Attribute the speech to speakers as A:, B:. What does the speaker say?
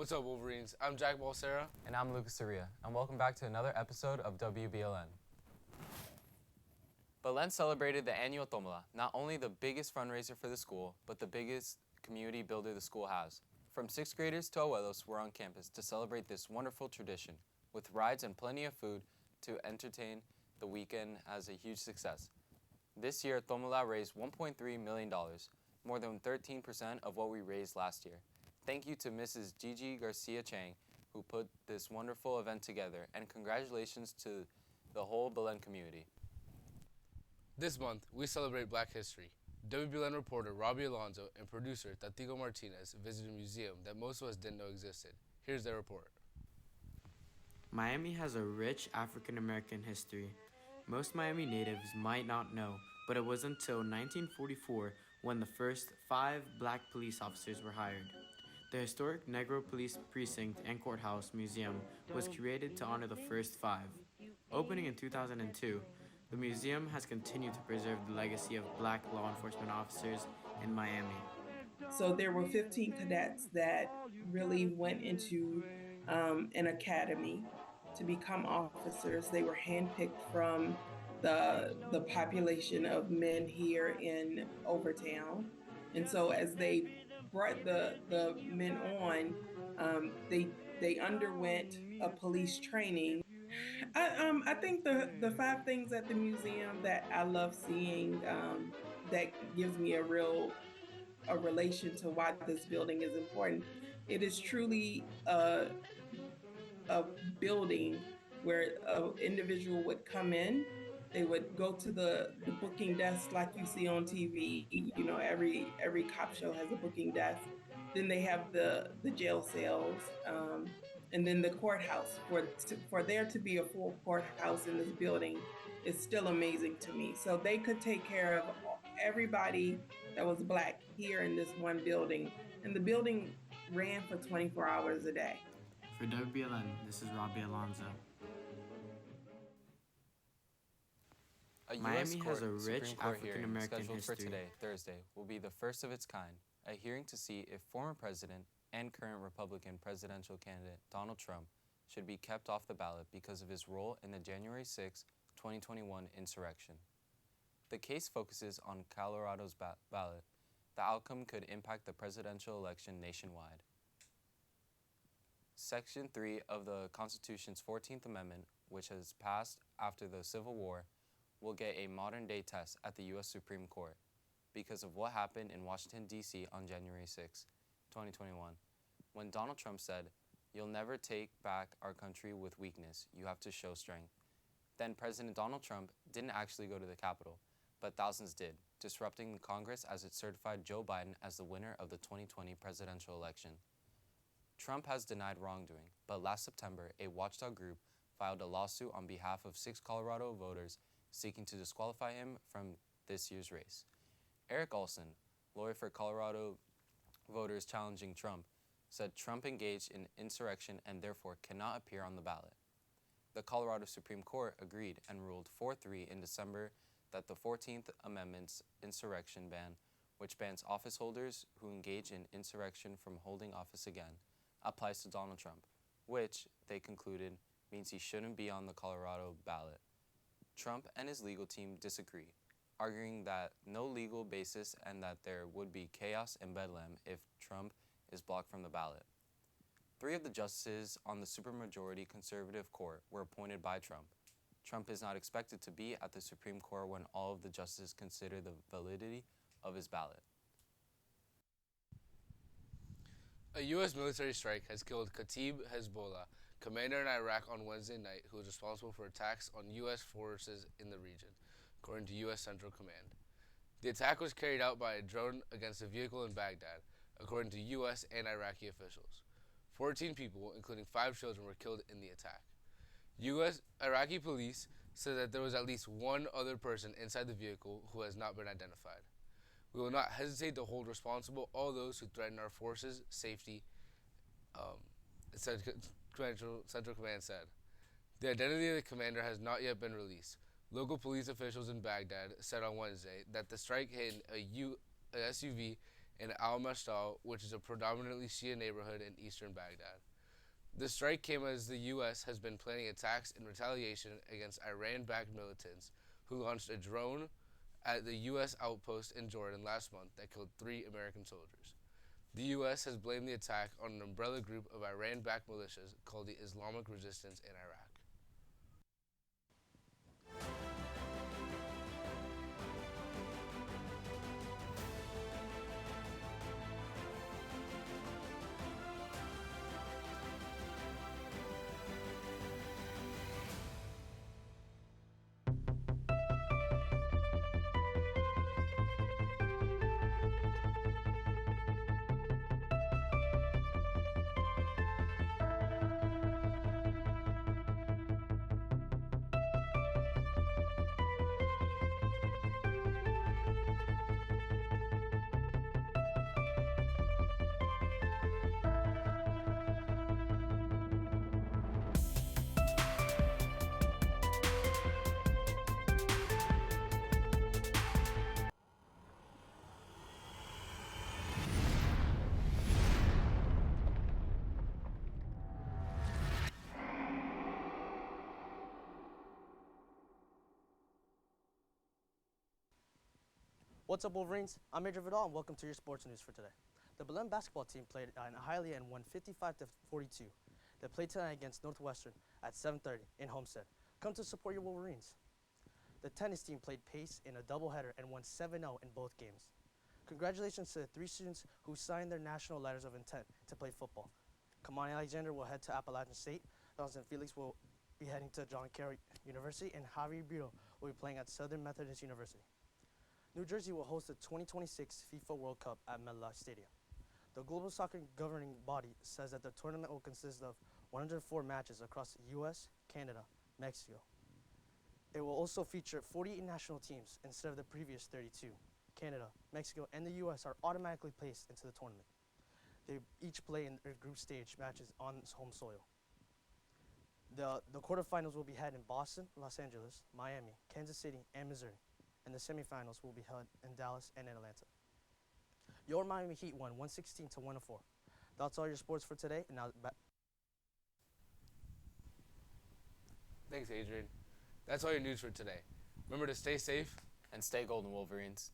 A: What's up, Wolverines? I'm Jack Balsera.
B: And I'm Lucas Soria, and welcome back to another episode of WBLN. Belen celebrated the annual Tombola, not only the biggest fundraiser for the school, but the biggest community builder the school has. From 6th graders to abuelos were on campus to celebrate this wonderful tradition, with rides and plenty of food to entertain the weekend as a huge success. This year, Tombola raised $1.3 million, more than 13% of what we raised last year. Thank you to Mrs. Gigi Garcia Chang, who put this wonderful event together, and congratulations to the whole Belen community.
A: This month, we celebrate Black History. WBLN reporter Robbie Alonso and producer Tatigo Martinez visited a museum that most of us didn't know existed. Here's their report.
C: Miami has a rich African American history. Most Miami natives might not know, but it was until 1944 when the first 5 black police officers were hired. The historic Negro Police Precinct and Courthouse Museum was created to honor the first 5. Opening in 2002, the museum has continued to preserve the legacy of black law enforcement officers in Miami.
D: So there were 15 cadets that really went into an academy to become officers. They were handpicked from the population of men here in Overtown. And so as they brought the men on, they underwent a police training. I think the 5 things at the museum that I love seeing that gives me a relation to why this building is important. It is truly a building where an individual would come in. They would go to the booking desk like you see on TV. You know, every cop show has a booking desk. Then they have the jail cells, and then the courthouse. For there to be a full courthouse in this building is still amazing to me. So they could take care of everybody that was black here in this one building. And the building ran for 24 hours a day.
C: For WBLN, this is Robbie Alonso.
B: A
C: Miami
B: U.S.
C: has a
B: Supreme
C: rich
B: Court
C: African
B: hearing
C: American
B: scheduled
C: history.
B: for today, Thursday, will be the first of its kind, a hearing to see if former President and current Republican presidential candidate Donald Trump should be kept off the ballot because of his role in the January 6, 2021 insurrection. The case focuses on Colorado's ballot. The outcome could impact the presidential election nationwide. Section 3 of the Constitution's 14th Amendment, which has passed after the Civil War, will get a modern-day test at the U.S. Supreme Court because of what happened in Washington, D.C. on January 6, 2021, when Donald Trump said, "You'll never take back our country with weakness. You have to show strength." Then President Donald Trump didn't actually go to the Capitol, but thousands did, disrupting Congress as it certified Joe Biden as the winner of the 2020 presidential election. Trump has denied wrongdoing, but last September, a watchdog group filed a lawsuit on behalf of 6 Colorado voters seeking to disqualify him from this year's race. Eric Olson, lawyer for Colorado voters challenging Trump, said Trump engaged in insurrection and therefore cannot appear on the ballot. The Colorado Supreme Court agreed and ruled 4-3 in December that the 14th Amendment's insurrection ban, which bans office holders who engage in insurrection from holding office again, applies to Donald Trump, which, they concluded, means he shouldn't be on the Colorado ballot. Trump and his legal team disagree, arguing that no legal basis and that there would be chaos and bedlam if Trump is blocked from the ballot. 3 of the justices on the supermajority conservative court were appointed by Trump. Trump is not expected to be at the Supreme Court when all of the justices consider the validity of his ballot.
A: A U.S. military strike has killed Khatib Hezbollah, commander in Iraq on Wednesday night, who is responsible for attacks on U.S. forces in the region, according to U.S. Central Command. The attack was carried out by a drone against a vehicle in Baghdad, according to U.S. and Iraqi officials. 14 people, including 5 children, were killed in the attack. U.S. Iraqi police said that there was at least 1 other person inside the vehicle who has not been identified. We will not hesitate to hold responsible all those who threaten our forces' safety, Central Command said. The identity of the commander has not yet been released. Local police officials in Baghdad said on Wednesday that the strike hit a SUV in al-Mashtal, which is a predominantly Shia neighborhood in eastern Baghdad. The strike came as the U.S. has been planning attacks in retaliation against Iran-backed militants who launched a drone at the U.S. outpost in Jordan last month that killed 3 American soldiers. The U.S. has blamed the attack on an umbrella group of Iran-backed militias called the Islamic Resistance in Iraq.
E: What's up, Wolverines? I'm Major Vidal, and welcome to your sports news for today. The Belen basketball team played in Hialeah and won 55-42. They played tonight against Northwestern at 7:30 in Homestead. Come to support your Wolverines. The tennis team played Pace in a doubleheader and won 7-0 in both games. Congratulations to the 3 students who signed their national letters of intent to play football. Kamani Alexander will head to Appalachian State. Donaldson Felix will be heading to John Carroll University, and Javier Biro will be playing at Southern Methodist University. New Jersey will host the 2026 FIFA World Cup at MetLife Stadium. The Global Soccer governing body says that the tournament will consist of 104 matches across the U.S., Canada, Mexico. It will also feature 48 national teams instead of the previous 32. Canada, Mexico, and the U.S. are automatically placed into the tournament. They each play in their group stage matches on home soil. The quarterfinals will be held in Boston, Los Angeles, Miami, Kansas City, and Missouri. And the semifinals will be held in Dallas and in Atlanta. Your Miami Heat won 116-104. That's all your sports for today. And now back.
A: Thanks, Adrian. That's all your news for today. Remember to stay safe
B: And stay golden, Wolverines.